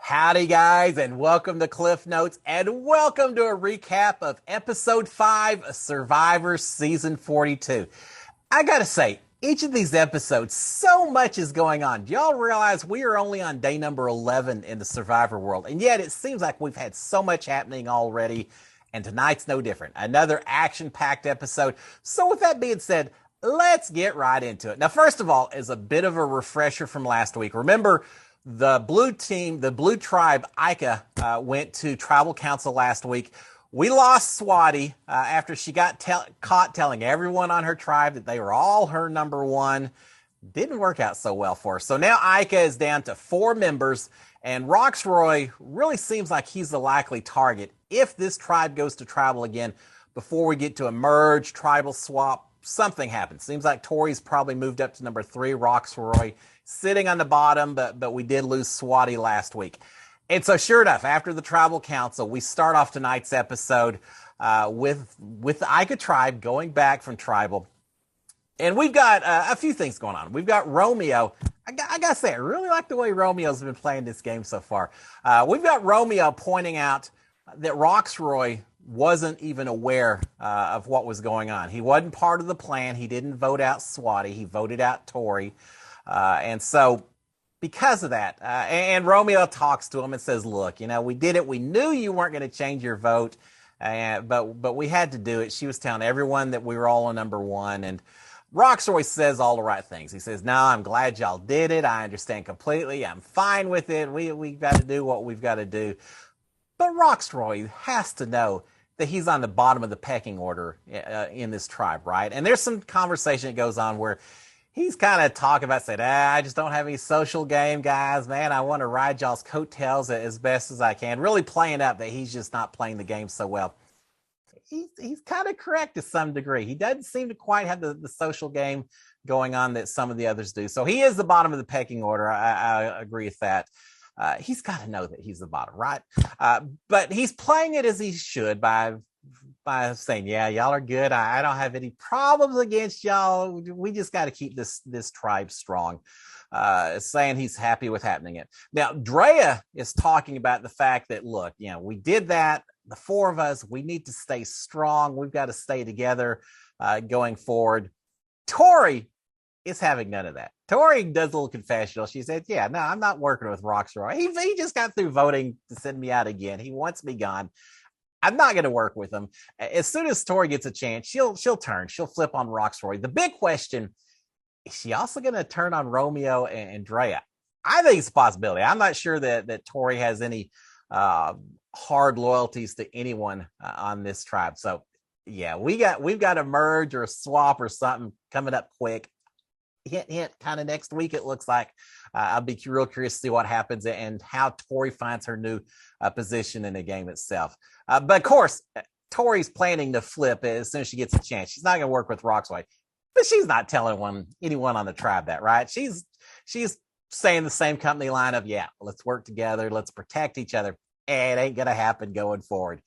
Howdy, guys, and welcome to Cliff Notes, and welcome to a recap of Episode 5 of Survivor Season 42. I gotta say, each of these episodes, so much is going on. Do y'all realize we are only on day number 11 in the Survivor world, and yet it seems like we've had so much happening already, and tonight's no different. Another action-packed episode. So with that being said, let's get right into it. Now, first of all, as a bit of a refresher from last week, remember the blue team, the blue tribe, Ika, went to tribal council last week. We lost Swati after she got caught telling everyone on her tribe that they were all her number one. Didn't work out so well for her. So now Ika is down to 4 members, and Roxroy really seems like he's the likely target if this tribe goes to tribal again before we get to a merge, tribal swap, something happens. Seems like Tori's probably moved up to number 3, Roxroy sitting on the bottom, but we did lose Swati last week. And so sure enough, after the tribal council, we start off tonight's episode with the Ika tribe going back from tribal. And we've got a few things going on. We've got Romeo. I got to say, I really like the way Romeo's been playing this game so far. We've got Romeo pointing out that Roxroy wasn't even aware of what was going on. He wasn't part of the plan. He didn't vote out Swati. He voted out Tori. And so because of that, and Romeo talks to him and says, look, we did it. We knew you weren't going to change your vote, but we had to do it. She was telling everyone that we were all on number 1. And Roxroy says all the right things. He says, no, I'm glad y'all did it. I understand completely. I'm fine with it. We've got to do what we've got to do. But Roxroy has to know that he's on the bottom of the pecking order in this tribe, right? And there's some conversation that goes on where he's kind of talking about saying, I just don't have any social game, guys. Man, I want to ride y'all's coattails as best as I can. Really playing up that he's just not playing the game so well. He's kind of correct to some degree. He doesn't seem to quite have the social game going on that some of the others do. So he is the bottom of the pecking order. I agree with that. He's got to know that he's the bottom, right? But he's playing it as he should by saying, yeah, y'all are good. I don't have any problems against y'all. We just got to keep this tribe strong. Saying he's happy with happening it. Now, Drea is talking about the fact that, look, we did that. The 4 of us, we need to stay strong. We've got to stay together going forward. Tori is having none of that. Tori does a little confessional. She said, yeah, no, I'm not working with Roxroy. He just got through voting to send me out again. He wants me gone. I'm not going to work with him. As soon as Tori gets a chance, she'll turn. She'll flip on Roxroy. The big question, is she also going to turn on Romeo and Drea? I think it's a possibility. I'm not sure that Tori has any hard loyalties to anyone on this tribe. So, yeah, we've got a merge or a swap or something coming up quick. Hint, kind of next week, it looks like. I'll be real curious to see what happens and how Tori finds her new position in the game itself. But of course, Tori's planning to flip as soon as she gets a chance. She's not going to work with Roxroy, but she's not telling anyone on the tribe that, right? She's saying the same company line of, yeah, let's work together, let's protect each other. And it ain't gonna happen going forward.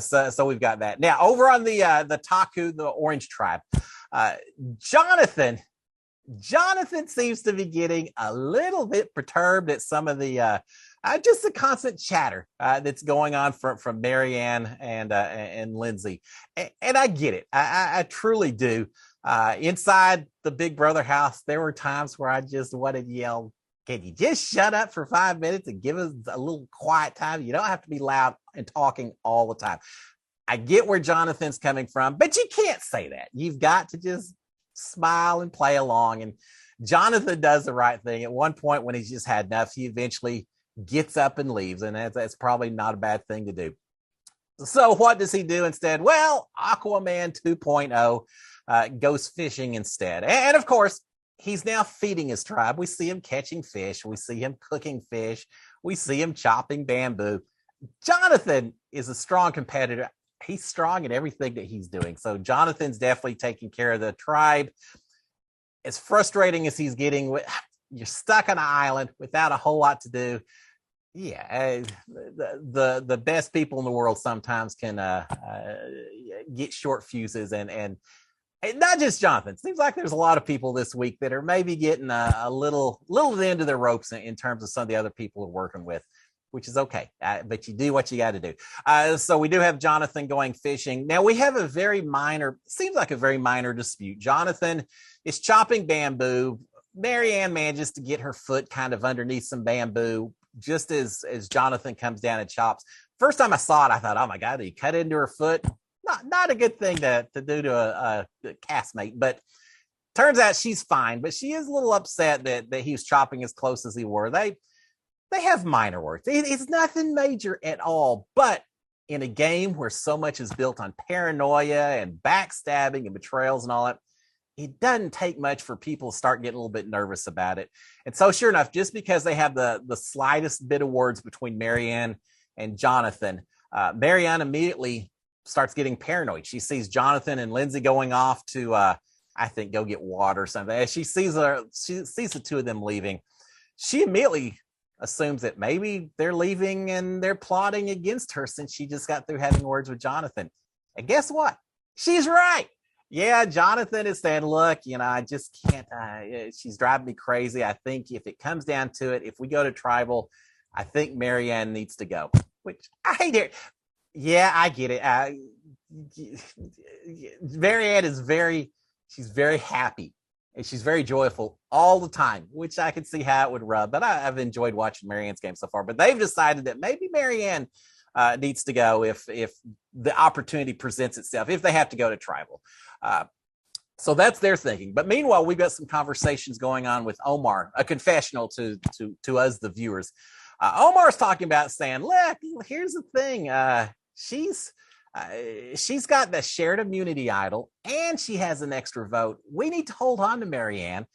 So we've got that. Now over on the Taku, the Orange tribe, Jonathan seems to be getting a little bit perturbed at some of the just the constant chatter that's going on from Marianne and Lindsay, and I get it. I truly do. Inside the Big Brother house, there were times where I just wanted to yell, can you just shut up for 5 minutes and give us a little quiet time? You don't have to be loud and talking all the time. I get where Jonathan's coming from, but you can't say that. You've got to just smile and play along. And Jonathan does the right thing. At one point when he's just had enough, he eventually gets up and leaves. And that's probably not a bad thing to do. So what does he do instead? Well, Aquaman 2.0 goes fishing instead. And of course, he's now feeding his tribe. We see him catching fish. We see him cooking fish. We see him chopping bamboo. Jonathan is a strong competitor. He's strong in everything that he's doing. So Jonathan's definitely taking care of the tribe. As frustrating as he's getting, you're stuck on an island without a whole lot to do. Yeah, the best people in the world sometimes can get short fuses and not just Jonathan. It seems like there's a lot of people this week that are maybe getting a little to the end of their ropes in terms of some of the other people we're working with. which is okay. But you do what you got to do. So we do have Jonathan going fishing. Now we have seems like a very minor dispute. Jonathan is chopping bamboo. Marianne manages to get her foot kind of underneath some bamboo just as Jonathan comes down and chops. First time I saw it, I thought, oh my God, he cut into her foot. Not a good thing to do to a castmate, but turns out she's fine. But she is a little upset that he was chopping as close as he were. They have minor words. It's nothing major at all. But in a game where so much is built on paranoia and backstabbing and betrayals and all that, it doesn't take much for people to start getting a little bit nervous about it. And so sure enough, just because they have the slightest bit of words between Marianne and Jonathan, Marianne immediately starts getting paranoid. She sees Jonathan and Lindsay going off to, I think, go get water or something. As she sees the two of them leaving, she immediately assumes that maybe they're leaving and they're plotting against her since she just got through having words with Jonathan. And guess what? She's right. Yeah, Jonathan is saying, look, I just can't, she's driving me crazy. I think if it comes down to it, if we go to tribal, I think Marianne needs to go, which I hate it. Yeah, I get it. Marianne is she's very happy and she's very joyful all the time, which I can see how it would rub, but I've enjoyed watching Marianne's game so far. But they've decided that maybe Marianne needs to go if the opportunity presents itself, if they have to go to tribal. So that's their thinking. But meanwhile, we've got some conversations going on with Omar, a confessional to us, the viewers. Omar's talking about saying, look, here's the thing. She's got the shared immunity idol and she has an extra vote. We need to hold on to Marianne.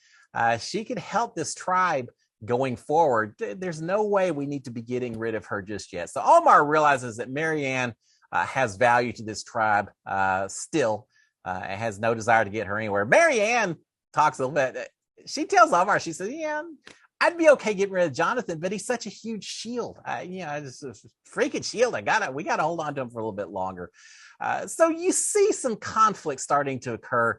She could help this tribe going forward. There's no way we need to be getting rid of her just yet. So Omar realizes that Marianne has value to this tribe still. Has no desire to get her anywhere. Marianne talks a little bit. She tells Omar, she says, yeah, I'd be okay getting rid of Jonathan, but he's such a huge shield. It's a freaking shield. We got to hold on to him for a little bit longer. So you see some conflict starting to occur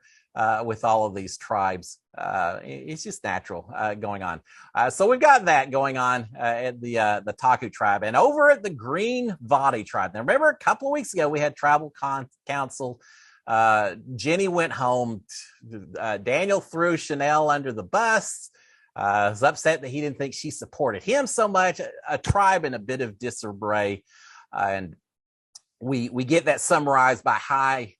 with all of these tribes. It's just natural going on. So we've got that going on at the Taku tribe, and over at the Green Vati tribe. Now, remember a couple of weeks ago, we had tribal council. Jenny went home. Daniel threw Chanel under the bus. Was upset that he didn't think she supported him so much. A tribe in a bit of disarray, and we get that summarized by Hai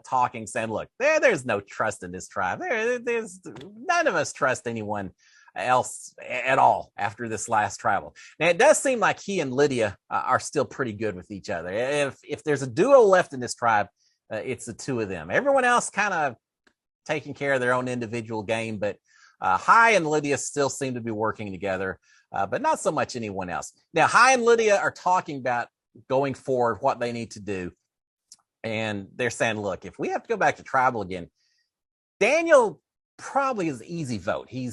talking, saying, "Look, there's no trust in this tribe. There's none of us trust anyone else at all after this last tribal." Now it does seem like he and Lydia are still pretty good with each other. If there's a duo left in this tribe, it's the two of them. Everyone else kind of taking care of their own individual game, but Hai and Lydia still seem to be working together, but not so much anyone else. Now, Hai and Lydia are talking about going forward, what they need to do. And they're saying, look, if we have to go back to tribal again, Daniel probably is an easy vote. He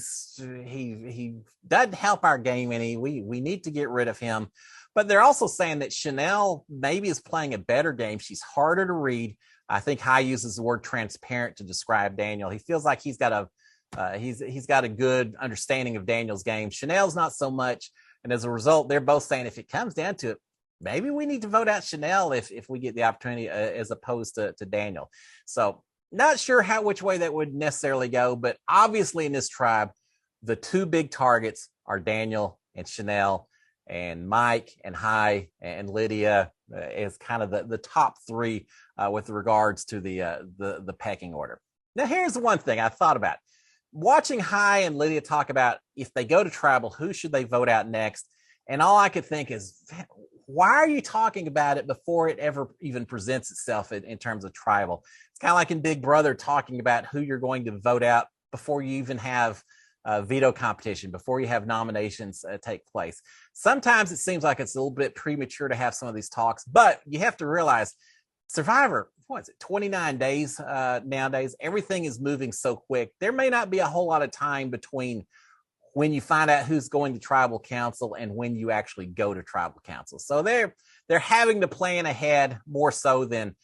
doesn't help our game any. We need to get rid of him. But they're also saying that Chanel maybe is playing a better game. She's harder to read. I think Hai uses the word transparent to describe Daniel. He feels like he's got a good understanding of Daniel's game. Chanel's not so much. And as a result, they're both saying if it comes down to it, maybe we need to vote out Chanel if we get the opportunity as opposed to Daniel. So not sure which way that would necessarily go, but obviously in this tribe, the two big targets are Daniel and Chanel, and Mike and Hai and Lydia is kind of the top three with regards to the pecking order. Now, here's the one thing I thought about. Watching Hai and Lydia talk about if they go to tribal, who should they vote out next? And all I could think is, why are you talking about it before it ever even presents itself in terms of tribal? It's kind of like in Big Brother talking about who you're going to vote out before you even have veto competition, before you have nominations take place. Sometimes it seems like it's a little bit premature to have some of these talks, but you have to realize Survivor, what is it, 29 days nowadays? Everything is moving so quick. There may not be a whole lot of time between when you find out who's going to tribal council and when you actually go to tribal council. So they're having to plan ahead more so than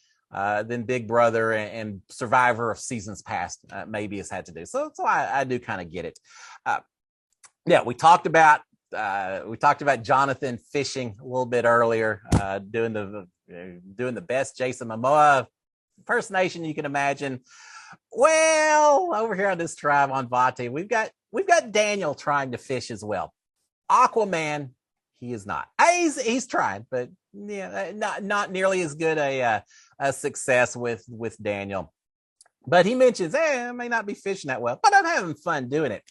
Big Brother and Survivor of seasons past maybe has had to do. So I do kind of get it. Yeah, we talked about We talked about Jonathan fishing a little bit earlier, doing the best Jason Momoa impersonation you can imagine. Well, over here on this tribe on Vati, we've got Daniel trying to fish as well. Aquaman, he is not. He's trying, but yeah, not nearly as good a success with Daniel. But he mentions, I may not be fishing that well, but I'm having fun doing it.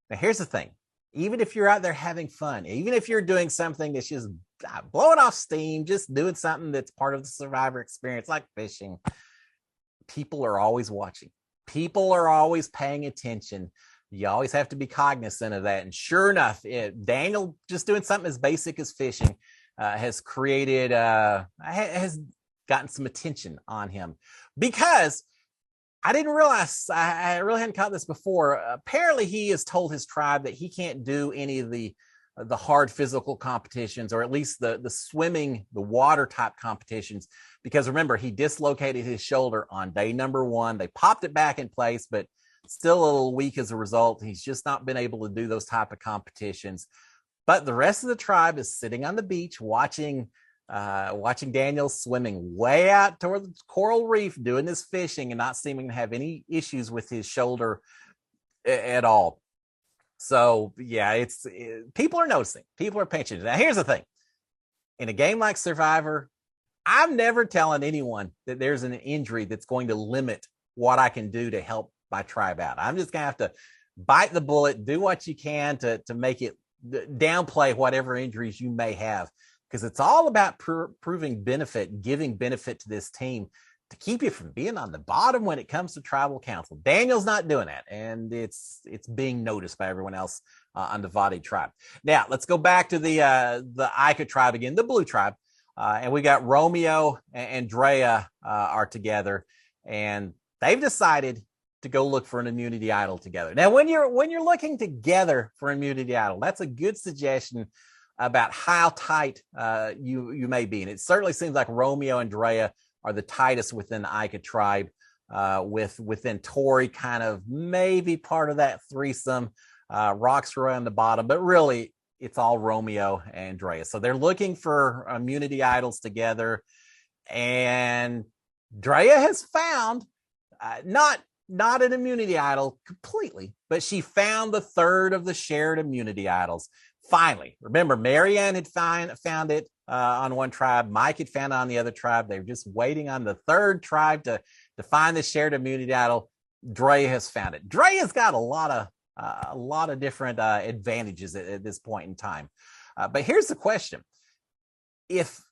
Now, here's the thing. Even if you're out there having fun, even if you're doing something that's just blowing off steam, just doing something that's part of the Survivor experience, like fishing, people are always watching. People are always paying attention. You always have to be cognizant of that. And sure enough, Daniel just doing something as basic as fishing has gotten some attention on him, because I didn't realize, I really hadn't caught this before. Apparently, he has told his tribe that he can't do any of the hard physical competitions, or at least the swimming, the water type competitions, because remember, he dislocated his shoulder on day number 1. They popped it back in place, but still a little weak as a result. He's just not been able to do those type of competitions. But the rest of the tribe is sitting on the beach watching Daniel swimming way out toward the coral reef, doing this fishing and not seeming to have any issues with his shoulder at all. So yeah, people are noticing, people are paying attention. Now here's the thing. In a game like Survivor, I'm never telling anyone that there's an injury that's going to limit what I can do to help my tribe out. I'm just gonna have to bite the bullet, do what you can to make it downplay whatever injuries you may have, because it's all about proving benefit, giving benefit to this team to keep you from being on the bottom when it comes to tribal council. Daniel's not doing that, and it's being noticed by everyone else on the Vati tribe. Now, let's go back to the Ica tribe again, the blue tribe, and we got Romeo and Andrea are together, and they've decided to go look for an immunity idol together. Now, when you're looking together for an immunity idol, that's a good suggestion about how tight you may be. And it certainly seems like Romeo and Drea are the tightest within the Ica tribe, within Tori kind of maybe part of that threesome, Roxroy on the bottom, but really it's all Romeo and Drea. So they're looking for immunity idols together. And Drea has found not an immunity idol completely, but she found the third of the shared immunity idols. Finally, remember, Marianne had found it on one tribe. Mike had found it on the other tribe. They were just waiting on the third tribe to find the shared immunity idol. Drea has found it. Drea's got a lot of different advantages at this point in time. But here's the question: if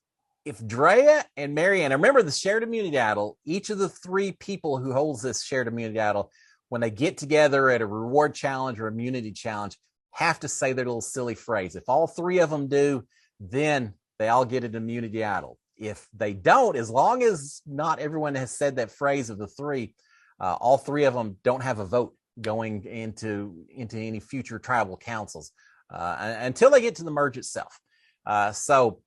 Drea and Marianne, remember the shared immunity idol, each of the 3 people who holds this shared immunity idol, when they get together at a reward challenge or immunity challenge, have to say their little silly phrase. If all 3 of them do, then they all get an immunity idol. If they don't, as long as not everyone has said that phrase of the 3, all 3 of them don't have a vote going into any future tribal councils until they get to the merge itself. So,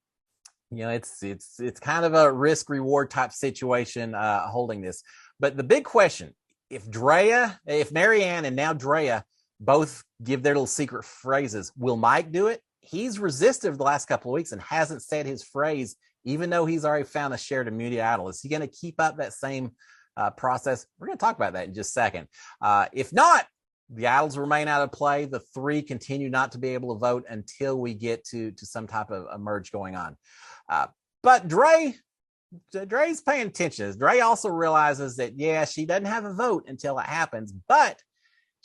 you know, it's kind of a risk reward type situation holding this. But the big question: if Marianne and now Drea both give their little secret phrases, will Mike do it? He's resisted the last couple of weeks and hasn't said his phrase, even though he's already found a shared immunity idol. Is he going to keep up that same process? We're going to talk about that in just a second. If not, the idols remain out of play. The 3 continue not to be able to vote until we get to some type of a merge going on. But Dre's paying attention. Dre also realizes that, yeah, she doesn't have a vote until it happens, but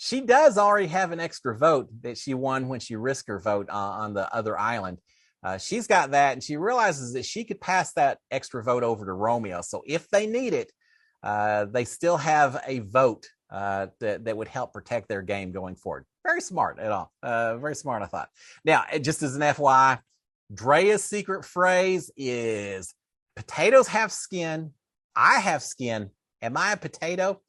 she does already have an extra vote that she won when she risked her vote on the other island. She's got that, and she realizes that she could pass that extra vote over to Romeo. So if they need it, they still have a vote that would help protect their game going forward. Very smart at all. Very smart, I thought. Now, just as an FYI, Drea's secret phrase is, potatoes have skin, I have skin, am I a potato?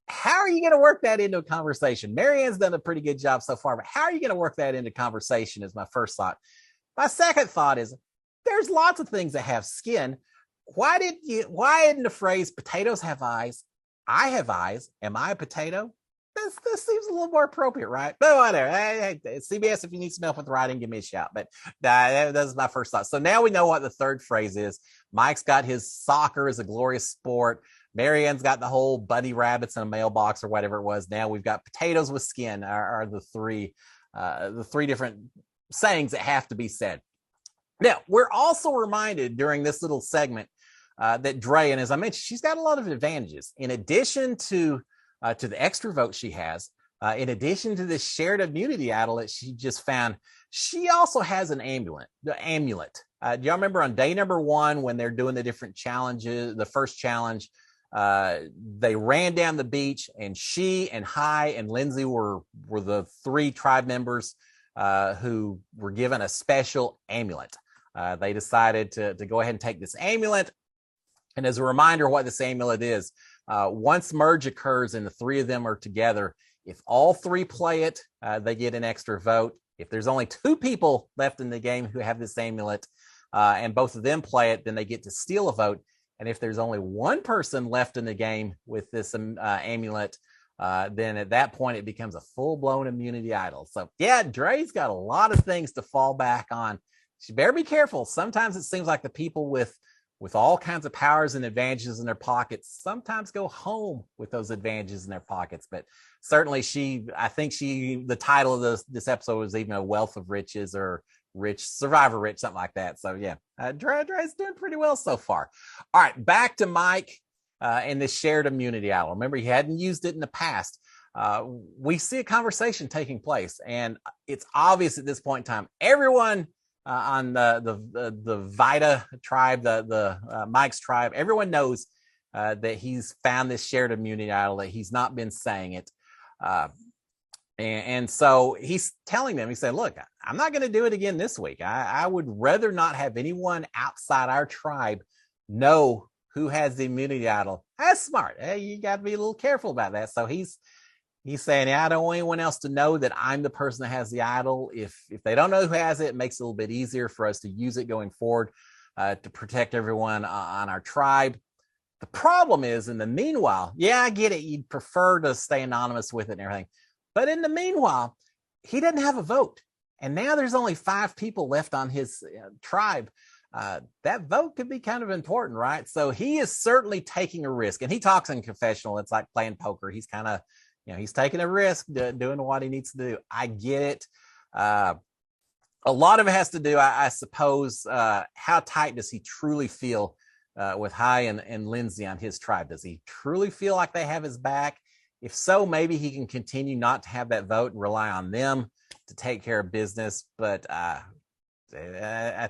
How are you going to work that into a conversation? Marianne's done a pretty good job so far, but how are you going to work that into conversation is my first thought. My second thought is, there's lots of things that have skin. Why isn't the phrase potatoes have eyes, I have eyes, am I a potato? this seems a little more appropriate, right? But whatever. Hey, CBS, if you need some help with writing, give me a shout. But that's my first thought. So now we know what the third phrase is. Mike's got his soccer is a glorious sport. Marianne's got the whole bunny rabbits in a mailbox or whatever it was. Now we've got potatoes with skin are the three different sayings that have to be said. Now, we're also reminded during this little segment that Dre, and as I mentioned, she's got a lot of advantages. In addition to the extra vote she has, in addition to this shared immunity idol that she just found, she also has an amulet. The amulet. Do y'all remember on day number 1 when they're doing the different challenges? The first challenge, they ran down the beach, and she and Hai and Lindsay were the 3 tribe members who were given a special amulet. They decided to go ahead and take this amulet. And as a reminder what this amulet is, once merge occurs and the 3 of them are together, if all 3 play it, they get an extra vote. If there's only 2 people left in the game who have this amulet and both of them play it, then they get to steal a vote. And if there's only 1 person left in the game with this amulet, then at that point it becomes a full-blown immunity idol. So yeah, Dre's got a lot of things to fall back on. She better be careful. Sometimes it seems like the people with all kinds of powers and advantages in their pockets sometimes go home with those advantages in their pockets. But certainly I think the title of this episode was even a Wealth of Riches or Rich Survivor Rich, something like that. So yeah, Dre's doing pretty well so far. All right, back to Mike and this shared immunity idol. Remember, he hadn't used it in the past. We see a conversation taking place, and it's obvious at this point in time, everyone on the Vita tribe, the Mike's tribe, everyone knows that he's found this shared immunity idol, that he's not been saying it. And so he's telling them, he said, look, I'm not going to do it again this week. I would rather not have anyone outside our tribe know who has the immunity idol. That's smart. Hey, you got to be a little careful about that. So he's saying, I don't want anyone else to know that I'm the person that has the idol. If they don't know who has it, it makes it a little bit easier for us to use it going forward to protect everyone on our tribe. The problem is, in the meanwhile, yeah, I get it. You'd prefer to stay anonymous with it and everything. But in the meanwhile, he doesn't have a vote. And now there's only 5 people left on his tribe. That vote could be kind of important, right? So he is certainly taking a risk. And he talks in confessional. It's like playing poker. He's kind of, he's taking a risk doing what he needs to do. I get it. A lot of it has to do, I suppose, how tight does he truly feel with Hai and Lindsay on his tribe? Does he truly feel like they have his back? If so, maybe he can continue not to have that vote and rely on them to take care of business. But I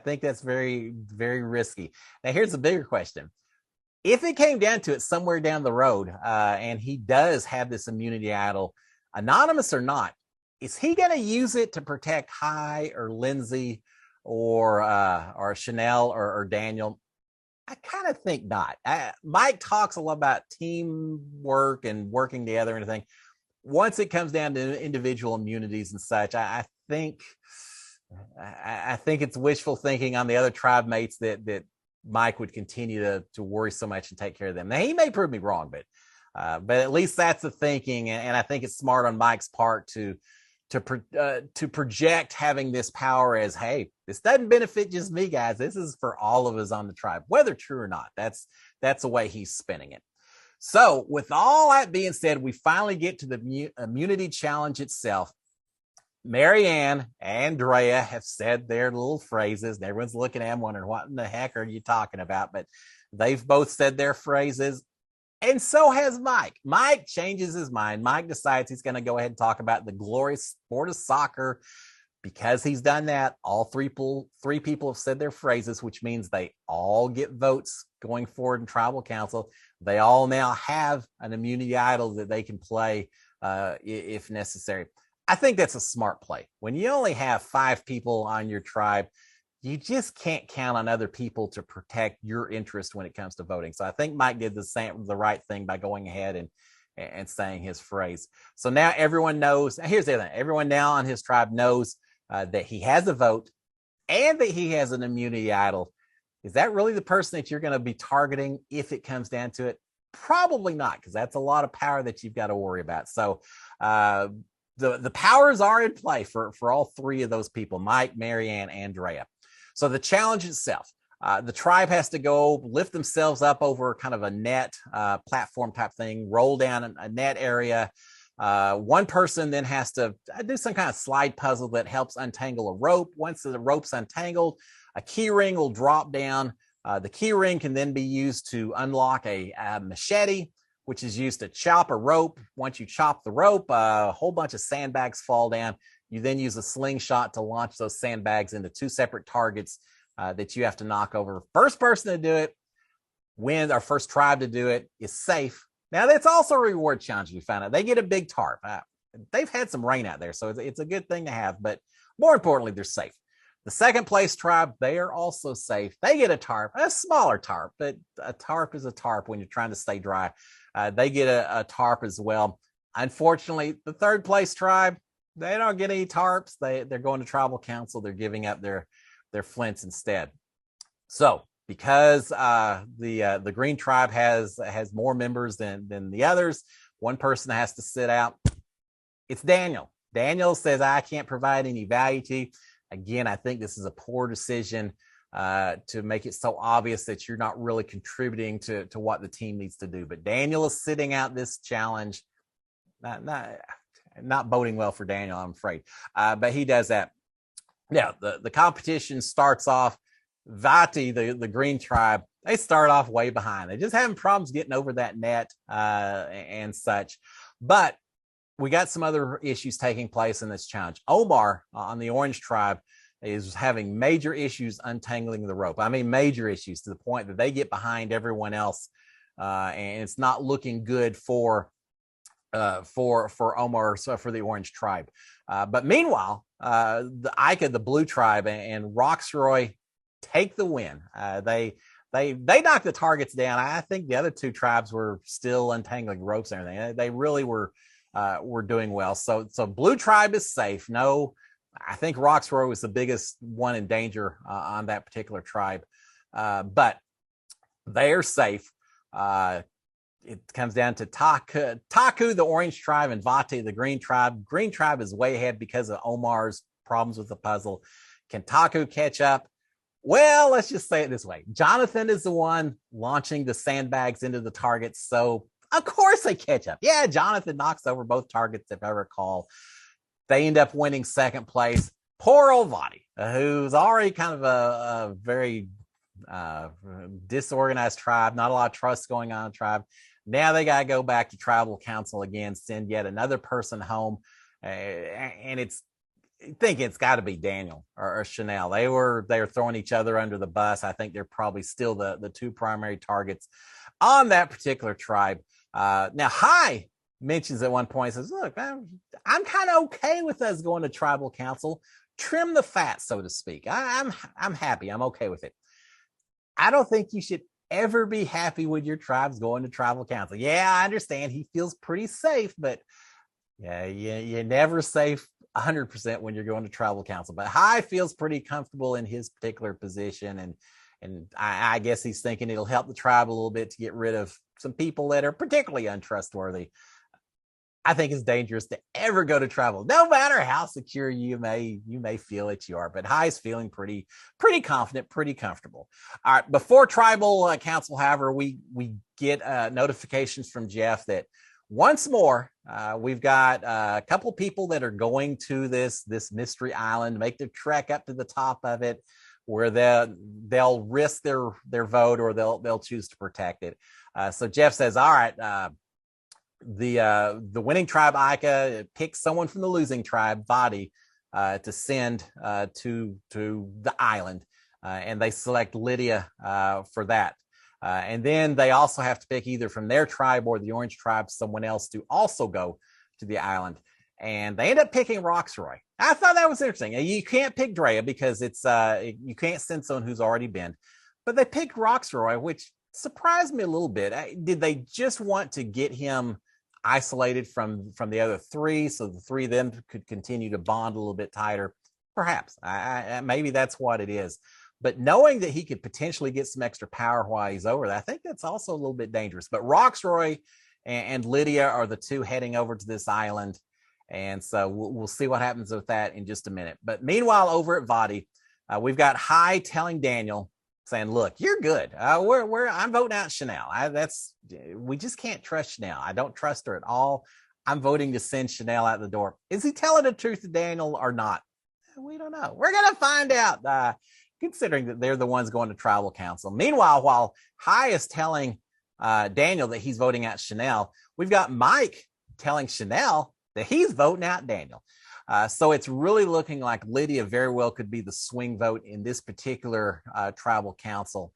think that's very, very risky. Now, here's the bigger question. If it came down to it somewhere down the road and he does have this immunity idol, anonymous or not, is he going to use it to protect Hai or Lindsay or Chanel or Daniel? I kind of think not. Mike talks a lot about teamwork and working together and everything. Once it comes down to individual immunities and such, I think it's wishful thinking on the other tribe mates that Mike would continue to worry so much and take care of them. Now, he may prove me wrong, but at least that's the thinking, and I think it's smart on Mike's part to project having this power as, hey, this doesn't benefit just me, guys. This is for all of us on the tribe, whether true or not. That's the way he's spinning it. So with all that being said, we finally get to the immunity challenge itself. Marianne and Drea have said their little phrases, and everyone's looking at them wondering, what in the heck are you talking about? But they've both said their phrases. And so has Mike. Mike changes his mind. Mike decides he's going to go ahead and talk about the glorious sport of soccer. Because he's done that, all three people have said their phrases, which means they all get votes going forward in tribal council. They all now have an immunity idol that they can play if necessary. I think that's a smart play. When you only have 5 people on your tribe, you just can't count on other people to protect your interest when it comes to voting. So I think Mike did the right thing by going ahead and saying his phrase. So now everyone knows. Here's the other thing. Everyone now on his tribe knows that he has a vote and that he has an immunity idol. Is that really the person that you're going to be targeting if it comes down to it? Probably not, because that's a lot of power that you've got to worry about. So the powers are in play for all three of those people, Mike, Marianne, Andrea. So the challenge itself, the tribe has to go lift themselves up over kind of a net platform type thing, roll down a net area. One person then has to do some kind of slide puzzle that helps untangle a rope. Once the rope's untangled, a key ring will drop down. The key ring can then be used to unlock a machete, which is used to chop a rope. Once you chop the rope, a whole bunch of sandbags fall down. You then use a slingshot to launch those sandbags into two separate targets that you have to knock over. First person to do it wins. Our first tribe to do it is safe. Now, that's also a reward challenge. We found out they get a big tarp. They've had some rain out there, so it's a good thing to have. But more importantly, they're safe. The second place tribe, they are also safe. They get a tarp, a smaller tarp, but a tarp is a tarp when you're trying to stay dry. They get a tarp as well. Unfortunately, the third place tribe, they don't get any tarps. They're going to tribal council. They're giving up their flints instead. So because the green tribe has more members than the others, one person has to sit out. It's Daniel. Daniel says, I can't provide any value to you. Again, I think this is a poor decision to make it so obvious that you're not really contributing to what the team needs to do. But Daniel is sitting out this challenge. Not boding well for Daniel, I'm afraid. But he does that. Now, the competition starts off. Vati, the green tribe, they start off way behind. They're just having problems getting over that net and such. But we got some other issues taking place in this challenge. Omar on the orange tribe is having major issues untangling the rope. I mean, major issues to the point that they get behind everyone else, and it's not looking good for Omar, so for the orange tribe. But meanwhile, the Ika, the blue tribe, and Roxroy take the win. They knocked the targets down. I think the other two tribes were still untangling ropes and everything. They really were doing well. So blue tribe is safe. No, I think Roxroy was the biggest one in danger on that particular tribe, but they are safe. It comes down to Taku, the orange tribe, and Vati, the green tribe. Green tribe is way ahead because of Omar's problems with the puzzle. Can Taku catch up? Well, let's just say it this way. Jonathan is the one launching the sandbags into the targets, so of course they catch up. Yeah, Jonathan knocks over both targets, if I recall. They end up winning second place. Poor old Vati, who's already kind of a very disorganized tribe, not a lot of trust going on in the tribe. Now they got to go back to tribal council again, send yet another person home. And it's thinking it's got to be Daniel or Chanel. They were throwing each other under the bus. I think they're probably still the two primary targets on that particular tribe. Now, Hi mentions at one point, says, look, I'm kind of okay with us going to tribal council. Trim the fat, so to speak. I'm happy. I'm okay with it. I don't think you should ever be happy with your tribes going to tribal council. Yeah, I understand he feels pretty safe, but yeah, you're never safe 100% when you're going to tribal council. But Hi feels pretty comfortable in his particular position, and I guess he's thinking it'll help the tribe a little bit to get rid of some people that are particularly untrustworthy. I think it's dangerous to ever go to tribal, no matter how secure you may feel that you are. But High's feeling pretty confident, pretty comfortable. All right, before tribal council, however, we get notifications from Jeff that once more we've got a couple people that are going to this mystery island, make their trek up to the top of it, where they'll risk their vote or they'll choose to protect it. So Jeff says, all right. The winning tribe, Ika, picks someone from the losing tribe, Vati, to send to the island, and they select Lydia for that. And then they also have to pick either from their tribe or the orange tribe someone else to also go to the island. And they end up picking Roxroy. I thought that was interesting. You can't pick Drea because it's you can't send someone who's already been. But they picked Roxroy, which surprised me a little bit. Did they just want to get him isolated from the other three so the three of them could continue to bond a little bit tighter? Perhaps. Maybe that's what it is. But knowing that he could potentially get some extra power while he's over there, I think that's also a little bit dangerous. But Roxroy and Lydia are the two heading over to this island. And so we'll see what happens with that in just a minute. But meanwhile, over at Vati, we've got Hai telling Daniel, saying, "Look, you're good. I'm voting out Chanel. We just can't trust Chanel. I don't trust her at all. I'm voting to send Chanel out the door." Is he telling the truth to Daniel or not? We don't know. We're gonna find out. Considering that they're the ones going to tribal council. Meanwhile, while Hai is telling Daniel that he's voting out Chanel, we've got Mike telling Chanel that he's voting out Daniel. So it's really looking like Lydia very well could be the swing vote in this particular tribal council.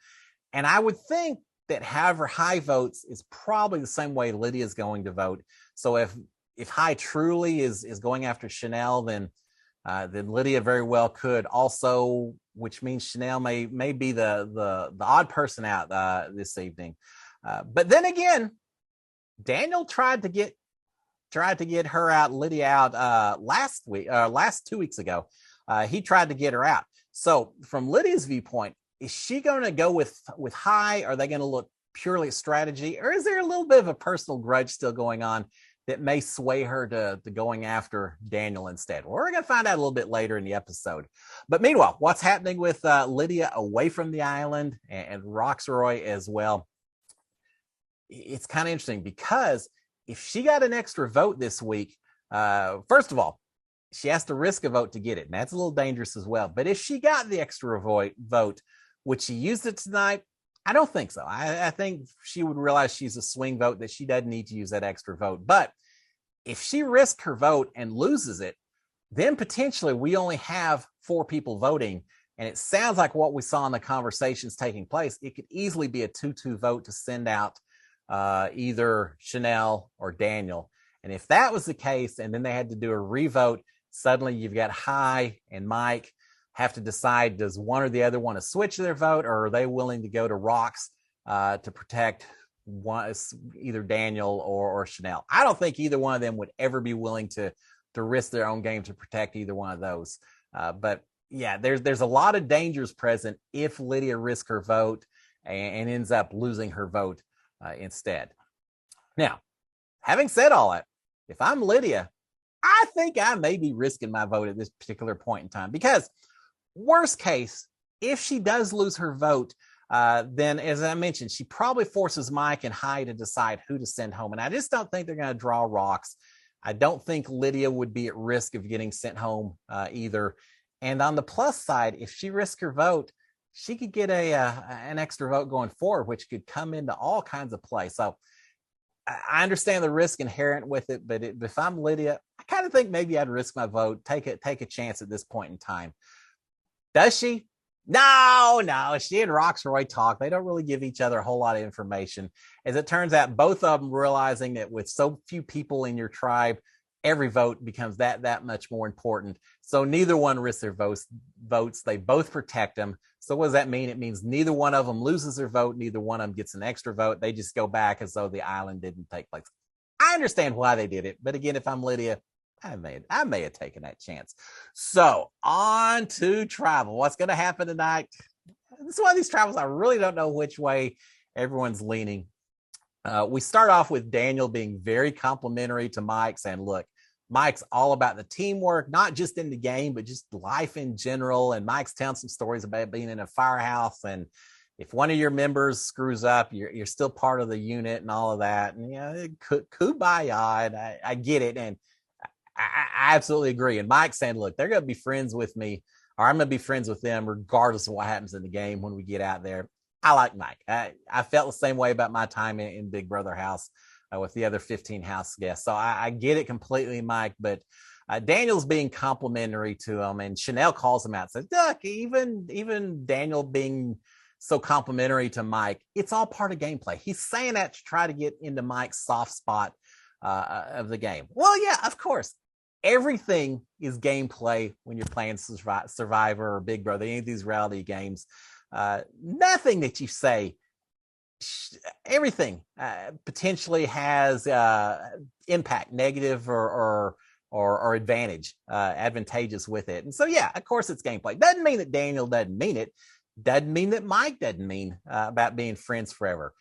And I would think that however Hai votes is probably the same way Lydia is going to vote. So if Hai truly is going after Chanel, then Lydia very well could also, which means Chanel may be the odd person out this evening. But then again, Daniel tried to get her out, Lydia out last 2 weeks ago. He tried to get her out. So from Lydia's viewpoint, is she going to go with Hai? Are they going to look purely at strategy, or is there a little bit of a personal grudge still going on that may sway her to going after Daniel instead? Well, we're going to find out a little bit later in the episode. But meanwhile, what's happening with Lydia away from the island and Roxroy as well? It's kind of interesting because if she got an extra vote this week, first of all, she has to risk a vote to get it, and that's a little dangerous as well. But if she got the extra vote, would she use it tonight? I don't think so. I think she would realize she's a swing vote, that she doesn't need to use that extra vote. But if she risks her vote and loses it, then potentially we only have 4 people voting. And it sounds like what we saw in the conversations taking place, it could easily be a 2-2 vote to send out either Chanel or Daniel. And if that was the case, and then they had to do a revote, suddenly you've got Hai and Mike have to decide, does one or the other want to switch their vote, or are they willing to go to Rox to protect either Daniel or Chanel? I don't think either one of them would ever be willing to risk their own game to protect either one of those. But yeah, there's a lot of dangers present if Lydia risks her vote and ends up losing her vote instead. Now, having said all that, if I'm Lydia, I think I may be risking my vote at this particular point in time, because worst case, if she does lose her vote, then as I mentioned, she probably forces Mike and Hai to decide who to send home. And I just don't think they're going to draw Rox. I don't think Lydia would be at risk of getting sent home either. And on the plus side, if she risks her vote, she could get an extra vote going forward, which could come into all kinds of play. So I understand the risk inherent with it, but if I'm Lydia, I kind of think maybe I'd risk my vote, take a chance at this point in time. Does she? No. She and Roxroy talk. They don't really give each other a whole lot of information. As it turns out, both of them realizing that with so few people in your tribe, every vote becomes that much more important. So neither one risks their votes. They both protect them. So what does that mean? It means neither one of them loses their vote. Neither one of them gets an extra vote. They just go back as though the island didn't take place. I understand why they did it. But again, if I'm Lydia, I may have taken that chance. So on to travel. What's going to happen tonight? This is one of these travels I really don't know which way everyone's leaning. We start off with Daniel being very complimentary to Mike, saying, look, Mike's all about the teamwork, not just in the game, but just life in general. And Mike's telling some stories about being in a firehouse. And if one of your members screws up, you're still part of the unit and all of that. And kumbaya, and I get it. And I absolutely agree. And Mike's saying, look, they're going to be friends with me, or I'm going to be friends with them regardless of what happens in the game when we get out there. I like Mike. I felt the same way about my time in Big Brother House with the other 15 house guests. So I get it completely, Mike. But Daniel's being complimentary to him, and Chanel calls him out and says, look, even Daniel being so complimentary to Mike, it's all part of gameplay. He's saying that to try to get into Mike's soft spot of the game. Well, yeah, of course. Everything is gameplay when you're playing Survivor or Big Brother, any of these reality games. Nothing that you say, everything potentially has impact, negative or advantageous with it. And so, yeah, of course it's gameplay. Doesn't mean that Daniel doesn't mean it. Doesn't mean that Mike doesn't mean about being friends forever,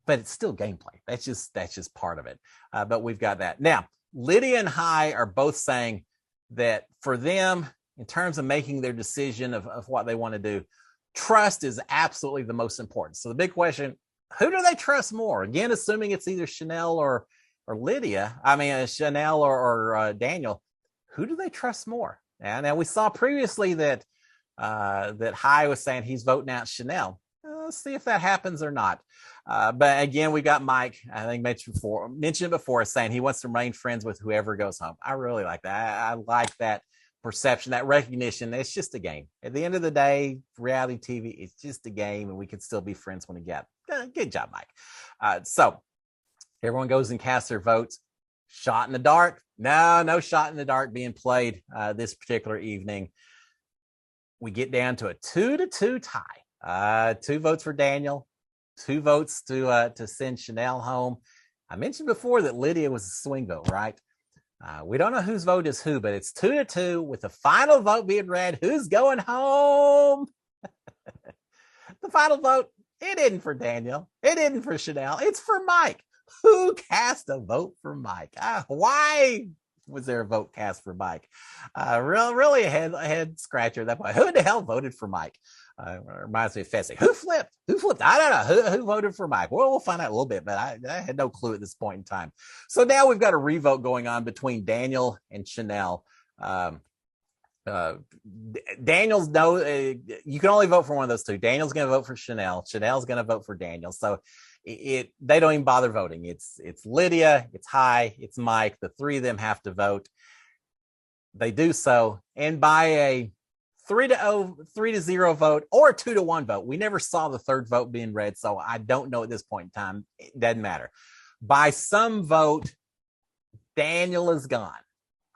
but it's still gameplay. That's just part of it. But we've got that now. Lydia and Hai are both saying that for them, in terms of making their decision of what they want to do, trust is absolutely the most important. So the big question, who do they trust more? Again, assuming it's either Chanel or Lydia, Chanel or Daniel, who do they trust more? And now we saw previously that Hai was saying he's voting out Chanel. Let's see if that happens or not. But again, we got Mike, I think mentioned before, saying he wants to remain friends with whoever goes home. I really like that. I like that perception, that recognition. It's just a game. At the end of the day, reality TV, it's just a game, and we can still be friends when we get. Good job, Mike. So everyone goes and casts their votes. Shot in the dark? No shot in the dark being played this particular evening. We get down to a 2-2 tie. 2 votes for Daniel, 2 votes to send Chanel home. I mentioned before that Lydia was a swing vote, right? We don't know whose vote is who, but it's 2-2 with the final vote being read. Who's going home? The final vote, it isn't for Daniel. It isn't for Chanel. It's for Mike. Who cast a vote for Mike? Why was there a vote cast for Mike? Really a head scratcher at that point. Who the hell voted for Mike? Reminds me of Fessy. Who flipped? I don't know. Who voted for Mike? Well, we'll find out a little bit, but I had no clue at this point in time. So now we've got a revote going on between Daniel and Chanel. Daniel's you can only vote for one of those two. Daniel's going to vote for Chanel. Chanel's going to vote for Daniel. So they don't even bother voting. It's Lydia, it's Hai, it's Mike. The 3 of them have to vote. They do so, and by a 3-0 vote or a 2-1 vote. We never saw the 3rd vote being read, so I don't know at this point in time. It doesn't matter. By some vote, Daniel is gone.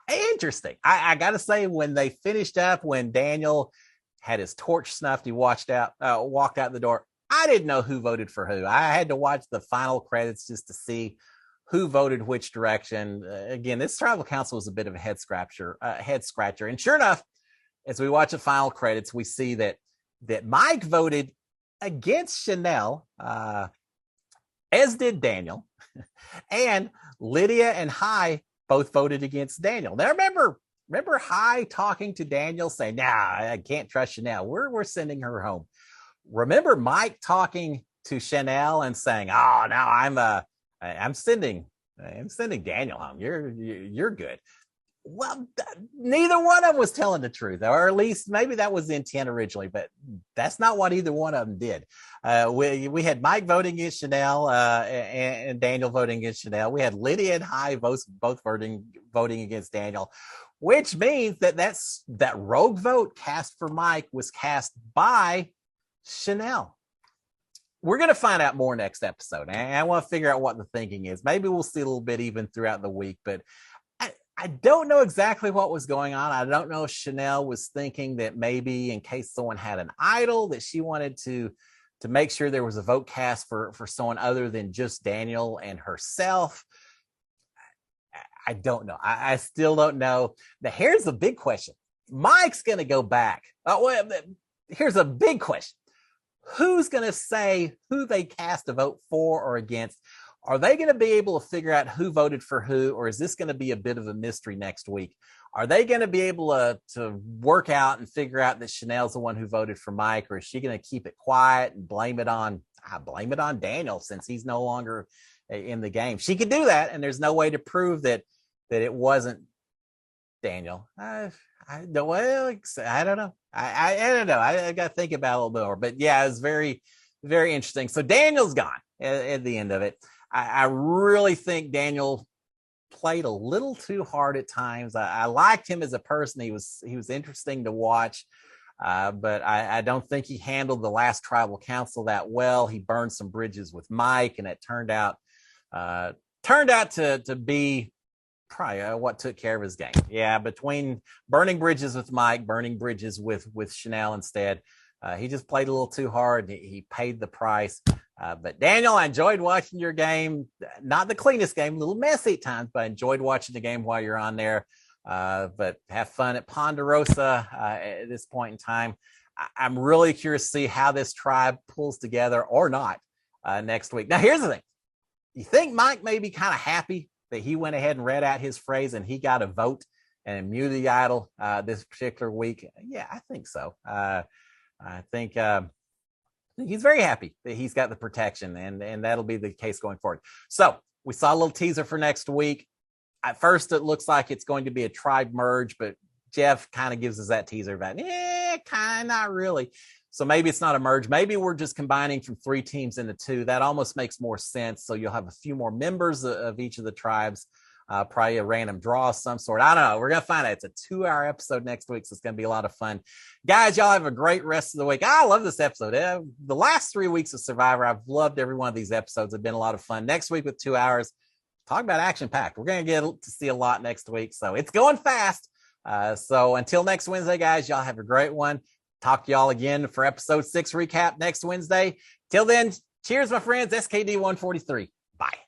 Interesting. I got to say, when they finished up, when Daniel had his torch snuffed, he walked out the door. I didn't know who voted for who. I had to watch the final credits just to see who voted which direction. Again, this tribal council was a bit of a head scratcher. And sure enough, as we watch the final credits, we see that Mike voted against Chanel, as did Daniel, and Lydia and Hai both voted against Daniel. Now remember Hai talking to Daniel saying, "Nah, I can't trust Chanel. We're sending her home." Remember Mike talking to Chanel and saying, "Oh, no, I'm sending Daniel home. You're good." Well, neither one of them was telling the truth, or at least maybe that was the intent originally, but that's not what either one of them did. We had Mike voting against Chanel and Daniel voting against Chanel. We had Lydia and Hai both voting against Daniel, which means that rogue vote cast for Mike was cast by Chanel. We're going to find out more next episode, and I want to figure out what the thinking is. Maybe we'll see a little bit even throughout the week, but I don't know exactly what was going on. I don't know if Chanel was thinking that maybe in case someone had an idol, that she wanted to make sure there was a vote cast for someone other than just Daniel and herself. I don't know. I still don't know. Now, here's the big question. Mike's going to go back. Here's a big question. Who's going to say who they cast a vote for or against? Are they going to be able to figure out who voted for who, or is this going to be a bit of a mystery next week? Are they going to be able to work out and figure out that Chanel's the one who voted for Mike, or is she going to keep it quiet and blame it on Daniel since he's no longer in the game? She could do that, and there's no way to prove that it wasn't Daniel. I don't know. I don't know. I got to think about it a little more. But yeah, it's very, very interesting. So Daniel's gone at the end of it. I really think Daniel played a little too hard at times. I liked him as a person. He was interesting to watch, but I don't think he handled the last tribal council that well. He burned some bridges with Mike, and it turned out to be probably what took care of his game. Yeah, between burning bridges with Mike, burning bridges with Chanel instead, he just played a little too hard. He paid the price. But Daniel, I enjoyed watching your game. Not the cleanest game, a little messy at times, but I enjoyed watching the game while you're on there. But have fun at Ponderosa at this point in time. I'm really curious to see how this tribe pulls together or not next week. Now, here's the thing. You think Mike may be kind of happy that he went ahead and read out his phrase and he got a vote and immunity idol this particular week? Yeah, I think so. I think he's very happy that he's got the protection, and that'll be the case going forward. So we saw a little teaser for next week. At first, it looks like it's going to be a tribe merge, but Jeff kind of gives us that teaser about, kind of not really. So maybe it's not a merge. Maybe we're just combining from 3 teams into 2. That almost makes more sense. So you'll have a few more members of each of the tribes, probably a random draw of some sort. I don't know. We're going to find out. It's a 2-hour episode next week, so it's going to be a lot of fun. Guys, y'all have a great rest of the week. I love this episode. The last 3 weeks of Survivor, I've loved every one of these episodes. It's been a lot of fun. Next week with 2 hours, talk about action-packed. We're going to get to see a lot next week, so it's going fast. So until next Wednesday, guys, y'all have a great one. Talk to y'all again for episode 6 recap next Wednesday. Till then, cheers, my friends. SKD 143. Bye.